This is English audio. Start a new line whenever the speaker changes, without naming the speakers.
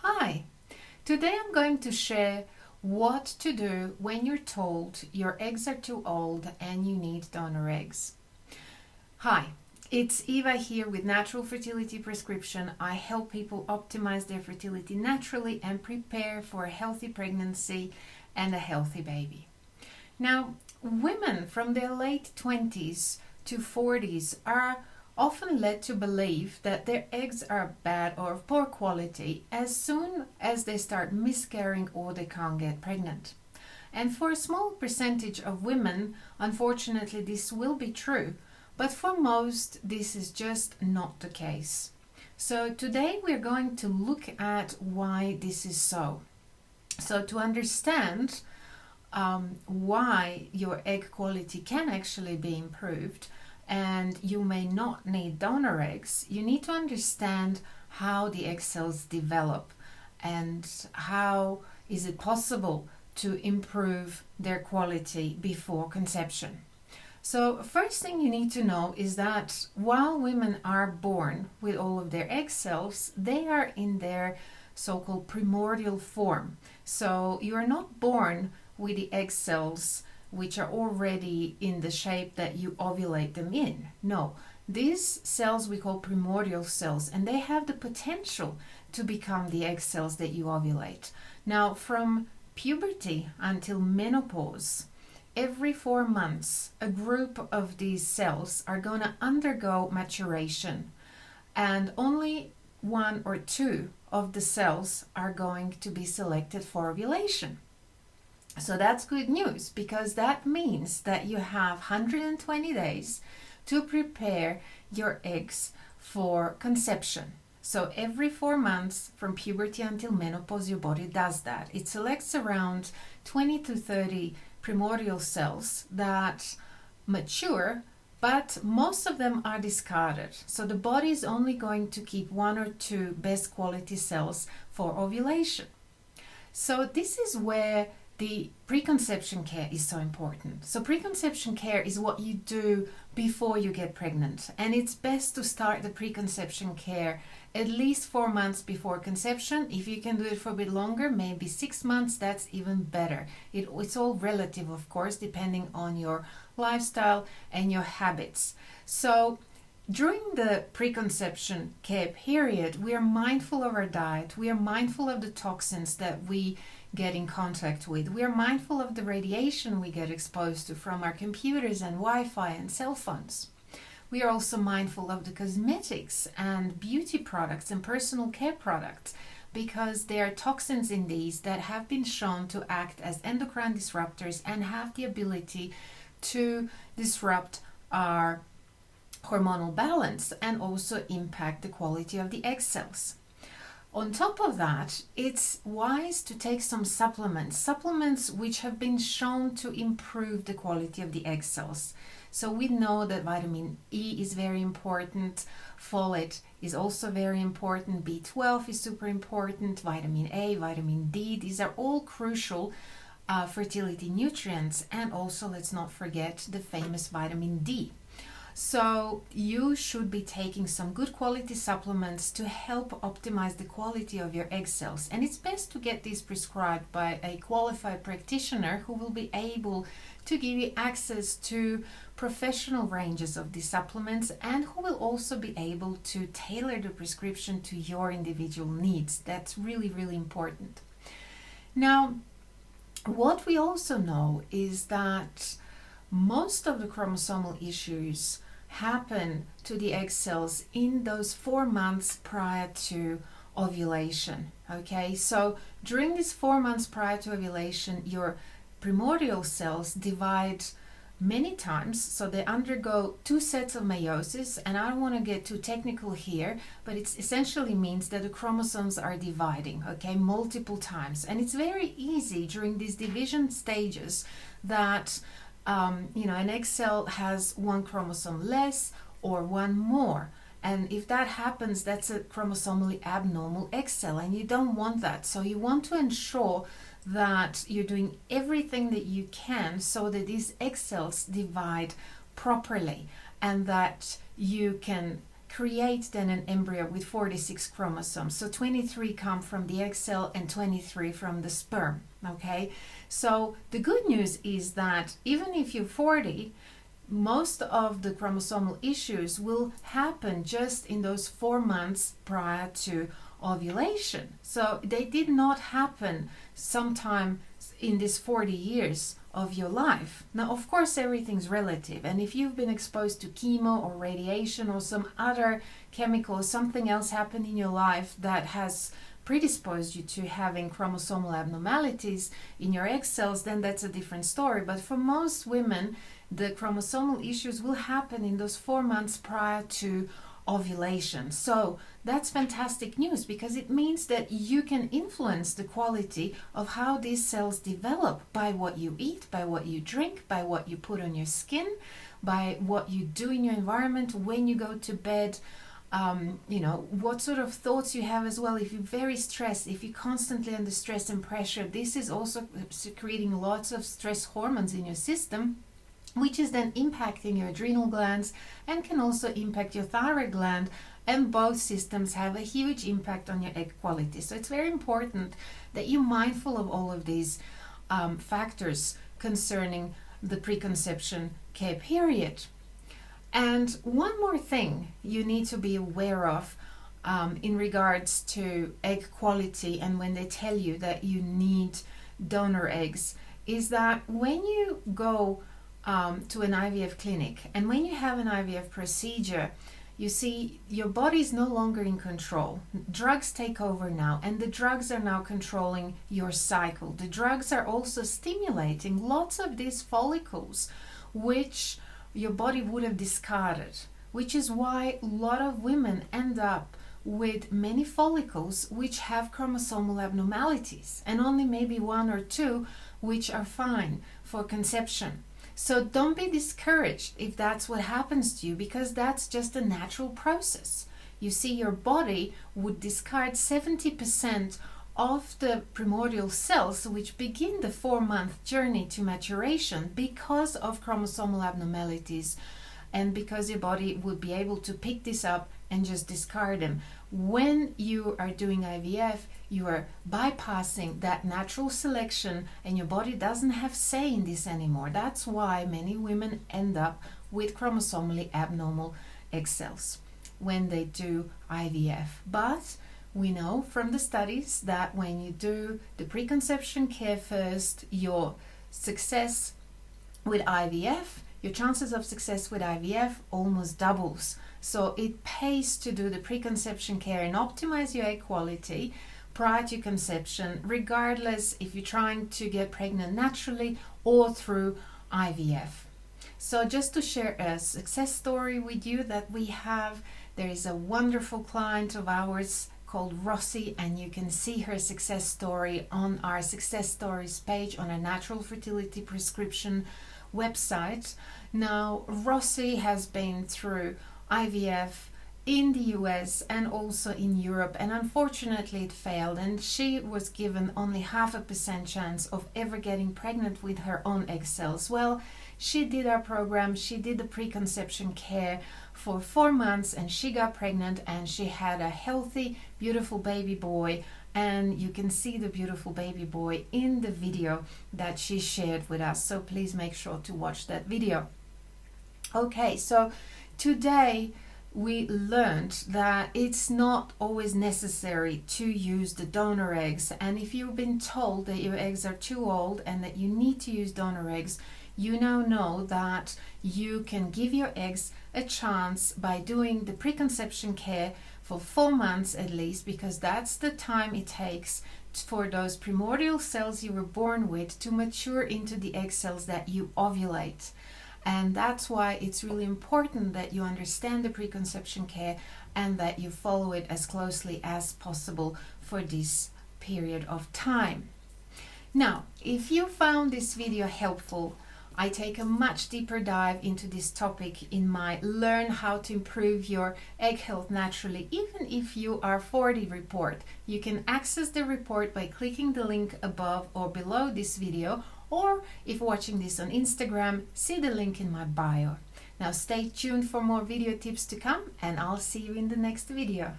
Hi, today I'm going to share what to do when you're told your eggs are too old and you need donor eggs. Hi, it's Eva here with Natural Fertility Prescription. I help people optimize their fertility naturally and prepare for a healthy pregnancy and a healthy baby. Now, women from their late 20s to 40s are often led to believe that their eggs are bad or of poor quality as soon as they start miscarrying or they can't get pregnant. And for a small percentage of women, unfortunately, this will be true, but for most, this is just not the case. So today we're going to look at why this is so. So to understand why your egg quality can actually be improved and you may not need donor eggs, you need to understand how the egg cells develop and how is it possible to improve their quality before conception. So first thing you need to know is that while women are born with all of their egg cells, they are in their so-called primordial form. So you are not born with the egg cells which are already in the shape that you ovulate them in. No, these cells we call primordial cells, and they have the potential to become the egg cells that you ovulate. Now, from puberty until menopause, every 4 months, a group of these cells are going to undergo maturation, and only 1 or 2 of the cells are going to be selected for ovulation. So that's good news, because that means that you have 120 days to prepare your eggs for conception. So every 4 months from puberty until menopause, your body does that. It selects around 20 to 30 primordial cells that mature, but most of them are discarded. So the body is only going to keep 1 or 2 best quality cells for ovulation. So this is where the preconception care is so important. So preconception care is what you do before you get pregnant, and it's best to start the preconception care at least 4 months before conception. If you can do it for a bit longer, maybe 6 months, that's even better. It's all relative, of course, depending on your lifestyle and your habits. So during the preconception care period, we are mindful of our diet, we are mindful of the toxins that we get in contact with, we are mindful of the radiation we get exposed to from our computers and Wi-Fi and cell phones. We are also mindful of the cosmetics and beauty products and personal care products, because there are toxins in these that have been shown to act as endocrine disruptors and have the ability to disrupt our hormonal balance and also impact the quality of the egg cells. On top of that, it's wise to take some supplements which have been shown to improve the quality of the egg cells. So we know that vitamin E is very important, folate is also very important, B12 is super important, vitamin A, vitamin D, these are all crucial fertility nutrients, and also let's not forget the famous vitamin D. So you should be taking some good quality supplements to help optimize the quality of your egg cells. And it's best to get these prescribed by a qualified practitioner who will be able to give you access to professional ranges of these supplements, and who will also be able to tailor the prescription to your individual needs. That's really, really important. Now, what we also know is that most of the chromosomal issues happen to the egg cells in those 4 months prior to ovulation. Okay, so during these 4 months prior to ovulation, your primordial cells divide many times, so they undergo 2 sets of meiosis, and I don't want to get too technical here, but it essentially means that the chromosomes are dividing, okay, multiple times. And it's very easy during these division stages that an egg cell has 1 chromosome less or 1 more. And if that happens, that's a chromosomally abnormal egg cell, and you don't want that. So you want to ensure that you're doing everything that you can so that these egg cells divide properly, and that you can create then an embryo with 46 chromosomes. So 23 come from the egg cell and 23 from the sperm. Okay, so the good news is that even if you're 40, most of the chromosomal issues will happen just in those 4 months prior to ovulation. So they did not happen sometime in this 40 years of your life. Now, of course, everything's relative, and if you've been exposed to chemo or radiation or some other chemical, something else happened in your life that has predisposed you to having chromosomal abnormalities in your egg cells, then that's a different story. But for most women, the chromosomal issues will happen in those 4 months prior to ovulation. So that's fantastic news, because it means that you can influence the quality of how these cells develop by what you eat, by what you drink, by what you put on your skin, by what you do in your environment when you go to bed. What sort of thoughts you have as well. If you're very stressed, if you're constantly under stress and pressure, this is also secreting lots of stress hormones in your system, which is then impacting your adrenal glands and can also impact your thyroid gland, and both systems have a huge impact on your egg quality. So it's very important that you're mindful of all of these factors concerning the preconception care period. And one more thing you need to be aware of in regards to egg quality, and when they tell you that you need donor eggs, is that when you go to an IVF clinic and when you have an IVF procedure, you see your body is no longer in control. Drugs take over now, and the drugs are now controlling your cycle. The drugs are also stimulating lots of these follicles which your body would have discarded, which is why a lot of women end up with many follicles which have chromosomal abnormalities, and only maybe 1 or 2 which are fine for conception. So don't be discouraged if that's what happens to you, because that's just a natural process. You see, your body would discard 70% of the primordial cells which begin the 4-month journey to maturation because of chromosomal abnormalities, and because your body would be able to pick this up and just discard them. When you are doing IVF, you are bypassing that natural selection, and your body doesn't have say in this anymore. That's why many women end up with chromosomally abnormal egg cells when they do IVF. But we know from the studies that when you do the preconception care first, your success with IVF, your chances of success with IVF almost doubles. So it pays to do the preconception care and optimize your egg quality prior to conception, regardless if you're trying to get pregnant naturally or through IVF. So just to share a success story with you that we have, there is a wonderful client of ours called Rossi, and you can see her success story on our success stories page on our Natural Fertility Prescription website. Now, Rossi has been through IVF in the US and also in Europe, and unfortunately it failed, and she was given only 0.5% chance of ever getting pregnant with her own egg cells. Well, she did our program, she did the preconception care for 4 months, and she got pregnant, and she had a healthy, beautiful baby boy. And you can see the beautiful baby boy in the video that she shared with us. So please make sure to watch that video. Okay, so today we learned that it's not always necessary to use the donor eggs. And if you've been told that your eggs are too old and that you need to use donor eggs, you now know that you can give your eggs a chance by doing the preconception care for 4 months at least, because that's the time it takes for those primordial cells you were born with to mature into the egg cells that you ovulate. And that's why it's really important that you understand the preconception care and that you follow it as closely as possible for this period of time. Now, if you found this video helpful, I take a much deeper dive into this topic in my Learn How to Improve Your Egg Health Naturally, even if you are 40 report. You can access the report by clicking the link above or below this video, or if watching this on Instagram, see the link in my bio. Now stay tuned for more video tips to come, and I'll see you in the next video.